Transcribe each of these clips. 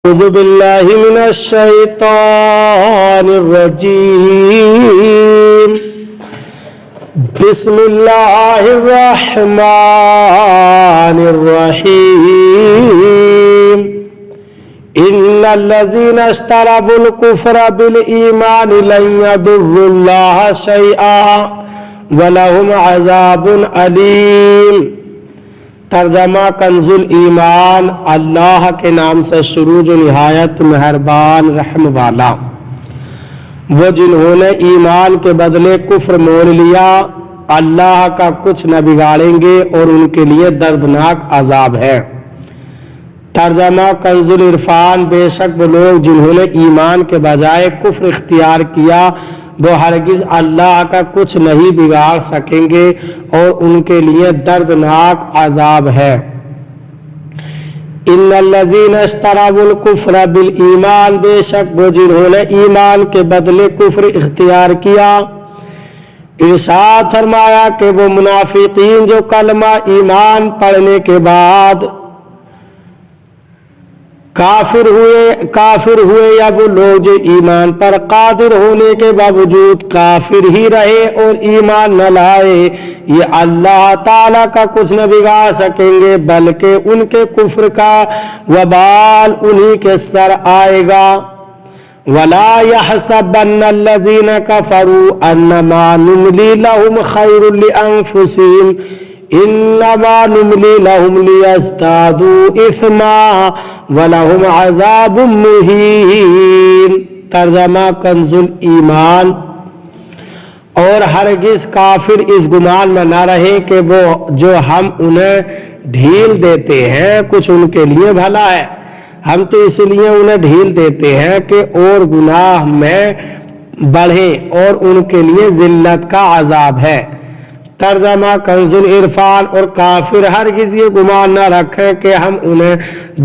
أعوذ بالله من الشيطان الرجيم بسم الله الرحمن الرحيم إن الذين اشتروا الكفر بالإيمان لن يضروا الله شيئا ولهم عذاب أليم۔ ترجمہ کنزُل ایمان۔ اللہ کے نام سے شروع جو نہایت مہربان رحم والا۔ وہ جنہوں نے ایمان کے بدلے کفر مول لیا اللہ کا کچھ نہ بگاڑیں گے اور ان کے لیے دردناک عذاب ہے۔ ترجمہ کنزُل عرفان۔ بے شک وہ لوگ جنہوں نے ایمان کے بجائے کفر اختیار کیا وہ ہرگز اللہ کا کچھ نہیں بگاڑ سکیں گے اور ان کے لیے دردناک عذاب ہے۔ ان الذین اشتروا الکفر بالایمان، بے شک وہ جنہوں نے ایمان کے بدلے کفر اختیار کیا۔ ارشاد فرمایا کہ وہ منافقین جو کلمہ ایمان پڑھنے کے بعد کافر ہوئے یا وہ لوگ جو ایمان پر قادر ہونے کے باوجود کافر ہی رہے اور ایمان نہ لائے، یہ اللہ تعالیٰ کا کچھ نہ بگاڑ سکیں گے بلکہ ان کے کفر کا وبال انہی کے سر آئے گا۔ وَلَا يَحْسَبَنَّ الَّذِينَ كَفَرُوا أَنَّمَا نُمْلِي لَهُمْ خَيْرٌ لِأَنفُسِهِمْ انما نملی لهم لیزدادوا اثما ولهم عذاب مہین۔ ترجمہ کنزُل ایمان۔ اور ہرگز کافر اس گمان میں نہ رہے کہ وہ جو ہم انہیں ڈھیل دیتے ہیں کچھ ان کے لیے بھلا ہے، ہم تو اس لیے انہیں ڈھیل دیتے ہیں کہ اور گناہ میں بڑھیں اور ان کے لیے ذلت کا عذاب ہے۔ ترجمہ کنزُل عرفان۔ اور کافر ہرگز یہ گمان نہ رکھیں کہ ہم انہیں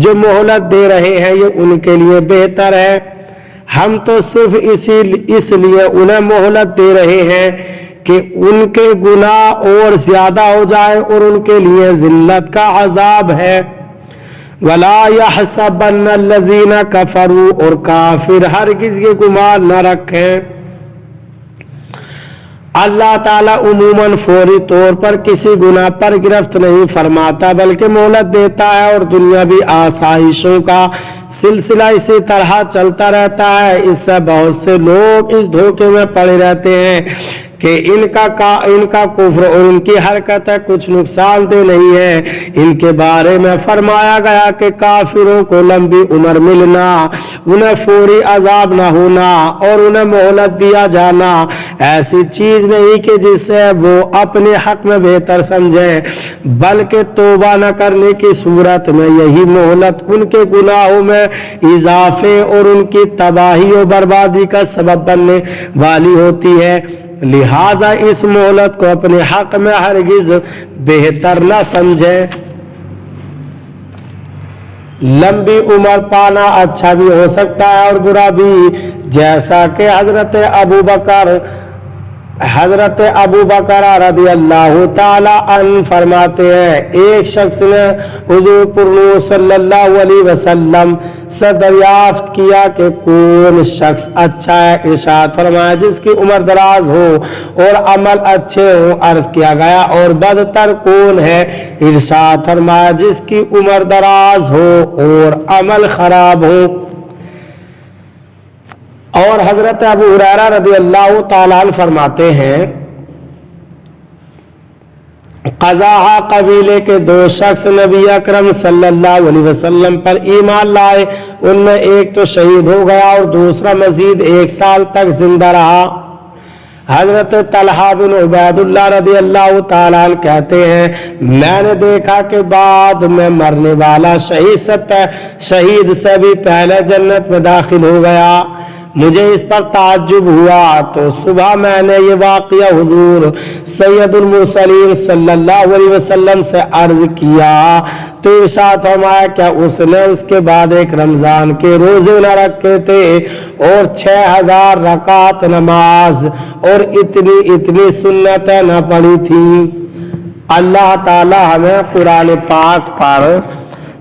جو مہلت دے رہے ہیں یہ ان کے لیے بہتر ہے، ہم تو صرف اس لیے انہیں مہلت دے رہے ہیں کہ ان کے گناہ اور زیادہ ہو جائے اور ان کے لیے ذلت کا عذاب ہے۔ وَلَا يَحْسَبَنَّ الَّذِينَ كَفَرُوا، اور کافر ہرگز یہ گمان نہ رکھیں۔ اللہ تعالیٰ عموماً فوری طور پر کسی گناہ پر گرفت نہیں فرماتا بلکہ مہلت دیتا ہے اور دنیاوی آسائشوں کا سلسلہ اسی طرح چلتا رہتا ہے۔ اس سے بہت سے لوگ اس دھوکے میں پڑے رہتے ہیں کہ ان کا کفر اور ان کی حرکتیں کچھ نقصان دہ نہیں ہے۔ ان کے بارے میں فرمایا گیا کہ کافروں کو لمبی عمر ملنا، انہیں فوری عذاب نہ ہونا اور انہیں مہلت دیا جانا ایسی چیز نہیں کہ جس سے وہ اپنے حق میں بہتر سمجھیں، بلکہ توبہ نہ کرنے کی صورت میں یہی مہلت ان کے گناہوں میں اضافے اور ان کی تباہی و بربادی کا سبب بننے والی ہوتی ہے۔ لہذا اس مہلت کو اپنے حق میں ہرگز بہتر نہ سمجھیں۔ لمبی عمر پانا اچھا بھی ہو سکتا ہے اور برا بھی، جیسا کہ حضرت ابو بکر رضی اللہ تعالی عنہ فرماتے ہیں، ایک شخص نے حضور پرنور صلی اللہ علیہ وسلم سے دریافت کیا کہ کون شخص اچھا ہے؟ ارشاد فرمایا جس کی عمر دراز ہو اور عمل اچھے ہو۔ عرض کیا گیا اور بدتر کون ہے؟ ارشاد فرمایا جس کی عمر دراز ہو اور عمل خراب ہو۔ اور حضرت ابو ہریرہ رضی اللہ تعالیٰ عنہ فرماتے ہیں، قزاحہ قبیلے کے دو شخص نبی اکرم صلی اللہ علیہ وسلم پر ایمان لائے، ان میں ایک تو شہید ہو گیا اور دوسرا مزید 1 سال تک زندہ رہا۔ حضرت طلحہ بن عبید اللہ رضی اللہ تعالیٰ عنہ کہتے ہیں، میں نے دیکھا کہ بعد میں مرنے والا شہید سے بھی پہلے جنت میں داخل ہو گیا۔ مجھے اس پر تعجب ہوا تو صبح میں نے یہ واقعہ حضور سید المرسلین صلی اللہ علیہ وسلم سے عرض کیا تو ارشاد فرمایا کیا اس نے اس کے بعد ایک رمضان کے روزے نہ رکھے تھے اور 6000 رکعت نماز اور اتنی سنتیں نہ پڑھی تھی۔ اللہ تعالی ہمیں قرآن پاک پر